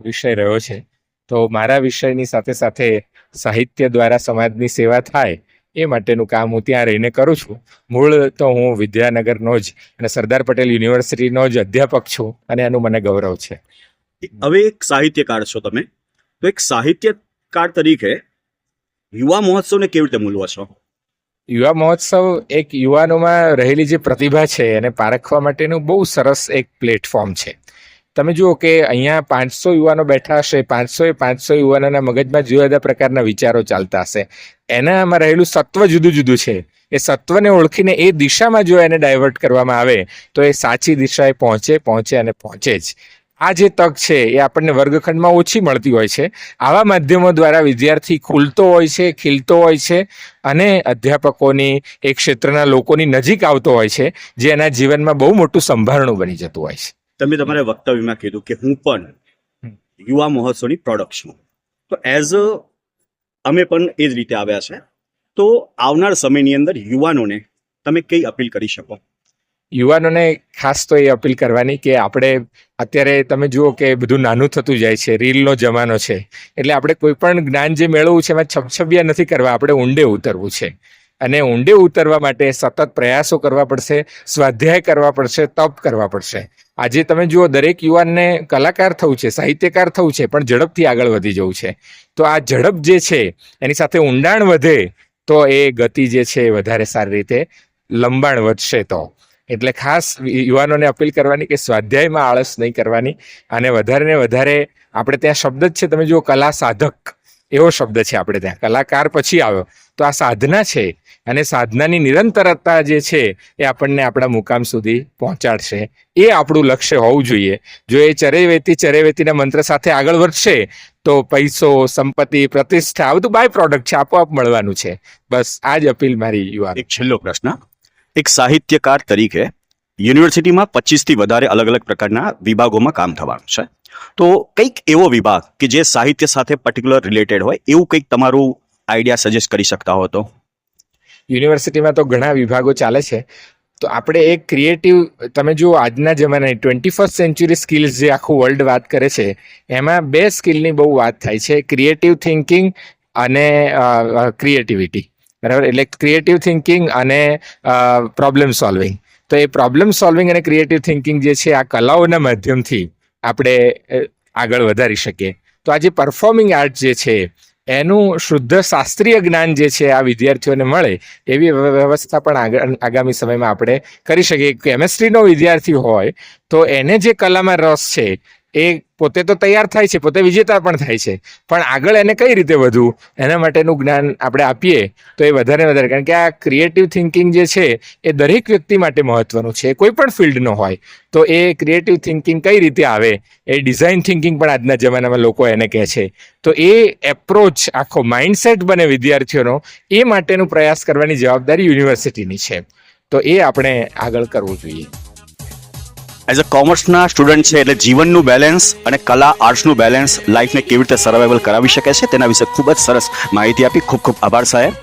વિષય રહ્યો છે. તો મારા વિષયની સાથે સાથે સાહિત્ય દ્વારા સમાજની સેવા થાય એ માટેનું કામ હું ત્યાં રહીને કરું છું. મૂળ તો હું વિદ્યાનગરનો જ અને સરદાર પટેલ યુનિવર્સિટીનો જ અધ્યાપક છું અને એનું મને ગૌરવ છે. હવે એક સાહિત્યકાર છો તમે, તો એક સાહિત્યકાર તરીકે યુવા મહોત્સવને કેવી રીતે મૂલવો છો? યુવા મહોત્સવ એક યુવાનોમાં રહેલી જે પ્રતિભા છે એને પારખવા માટેનું બહુ સરસ એક પ્લેટફોર્મ છે. તમે જુઓ કે અહીંયા 500 યુવાનો બેઠા હશે, 500 યુવાનોના મગજમાં જુદા જુદા પ્રકારના વિચારો ચાલતા હશે. એનામાં રહેલું સત્વ જુદું જુદું છે. એ સત્વને ઓળખીને એ દિશામાં જો એને ડાયવર્ટ કરવામાં આવે તો એ સાચી દિશાએ પહોંચે જ. આ જે તક છે એ આપણને વર્ગખંડમાં ઓછી મળતી હોય છે. આવા માધ્યમો દ્વારા વિદ્યાર્થી ખુલતો હોય છે, ખીલતો હોય છે અને અધ્યાપકોની એ ક્ષેત્રના લોકોની નજીક આવતો હોય છે, જે એના જીવનમાં બહુ મોટું સંભારણું બની જતું હોય છે. તમે તમારા વક્તવ્યમાં કીધું કે હું પણ યુવા મહોત્સવની પ્રોડક્ટ છું, તો એઝ અમે પણ એ જ રીતે આવ્યા છે. તો આવનાર સમયની અંદર યુવાનોને તમે કઈ અપીલ કરી શકો? યુવાનોને ખાસ તો એ અપીલ કરવાની કે આપણે અત્યારે તમે જુઓ કે બધું નાનું થતું જાય છે, રીલનો જમાનો છે, એટલે આપણે કોઈ પણ જ્ઞાન જે મેળવવું છે એમાં છબછબિયા નથી કરવા, આપણે ઊંડે ઉતરવું છે. અને ઊંડે ઉતરવા માટે સતત પ્રયાસો કરવા પડશે, સ્વાધ્યાય કરવા પડશે, તપ કરવા પડશે. આજે તમે જુઓ દરેક યુવાનને કલાકાર થવું છે, સાહિત્યકાર થવું છે, પણ ઝડપથી આગળ વધી જવું છે. તો આ ઝડપ જે છે એની સાથે ઊંડાણ વધે તો એ ગતિ જે છે એ વધારે સારી રીતે લંબાણ વધશે. તો એટલે ખાસ યુવાનોને અપીલ કરવાની કે સ્વાધ્યાયમાં આળસ નહીં કરવાની અને વધારે ને વધારે આપણે ત્યાં શબ્દ જ છે, તમે જુઓ કલા સાધક એવો શબ્દ છે આપણે ત્યાં, કલાકાર પછી આવ્યો. તો આ સાધના છે અને સાધનાની નિરંતરતા જે છે એ આપણને આપણા મુકામ સુધી પહોંચાડશે. એ આપણું લક્ષ્ય હોવું જોઈએ. જો એ ચરેવેતીના મંત્ર સાથે આગળ વધશે તો પૈસો, સંપત્તિ, પ્રતિષ્ઠા આ બધું બાય પ્રોડક્ટ છે, આપોઆપ મળવાનું છે. બસ આ જ અપીલ મારી યુવાન. એક છેલ્લો પ્રશ્ન, એક સાહિત્યકાર તરીકે યુનિવર્સિટીમાં 25થી વધારે અલગ અલગ પ્રકારના વિભાગોમાં કામ થવાનું છે, તો કંઈક એવો વિભાગ કે જે સાહિત્ય સાથે પર્ટિક્યુલર રિલેટેડ હોય એવું કંઈક તમારું આઈડિયા સજેસ્ટ કરી શકતા હો તો? યુનિવર્સિટીમાં તો ઘણા વિભાગો ચાલે છે. તો આપણે એક ક્રિએટિવ, તમે જુઓ આજના જમાનાની 21st સેન્ચુરી સ્કિલ્સ જે આખું વર્લ્ડ વાત કરે છે એમાં 2 સ્કિલની બહુ વાત થાય છે, ક્રિએટિવ થિંકિંગ અને ક્રિએટિવિટી. બરાબર, એટલે ક્રિએટિવ થિંકિંગ અને પ્રોબ્લેમ સોલ્વિંગ. તો એ પ્રોબ્લેમ સોલ્વિંગ અને ક્રિએટિવ થિંકિંગ જે છે આ કલાઓના માધ્યમથી આપણે આગળ વધારી શકીએ. તો આ જે પરફોર્મિંગ આર્ટ જે છે એનું શુદ્ધ શાસ્ત્રીય જ્ઞાન જે છે આ વિદ્યાર્થીઓને મળે એવી વ્યવસ્થા પણ આગામી સમયમાં આપણે કરી શકીએ. કેમેસ્ટ્રીનો વિદ્યાર્થી હોય તો એને જે કલામાં રસ છે એ પોતે તો તૈયાર થાય છે, પોતે વિજેતા પણ થાય છે, પણ આગળ એને કઈ રીતે વધવું એના માટેનું જ્ઞાન આપણે આપીએ તો એ વધારે વધારે, કારણ કે આ ક્રિએટિવ થિંકિંગ જે છે એ દરેક વ્યક્તિ માટે મહત્વનું છે, કોઈ પણ ફિલ્ડનો હોય. તો એ ક્રિએટિવ થિંકિંગ કઈ રીતે આવે, એ ડિઝાઇન થિંકિંગ પણ આજના જમાનામાં લોકો એને કહે છે. તો એ એપ્રોચ આખો માઇન્ડસેટ બને વિદ્યાર્થીઓનો, એ માટેનું પ્રયાસ કરવાની જવાબદારી યુનિવર્સિટીની છે. તો એ આપણે આગળ કરવું જોઈએ. એઝ અ કોમર્સના સ્ટુડન્ટ છે એટલે જીવનનું બેલેન્સ અને કલા આર્ટ્સનું બેલેન્સ લાઈફને કેવી રીતે સર્વાઈવલ કરાવી શકે છે તેના વિશે ખૂબ જ સરસ માહિતી આપી. ખૂબ ખૂબ આભાર સાહેબ.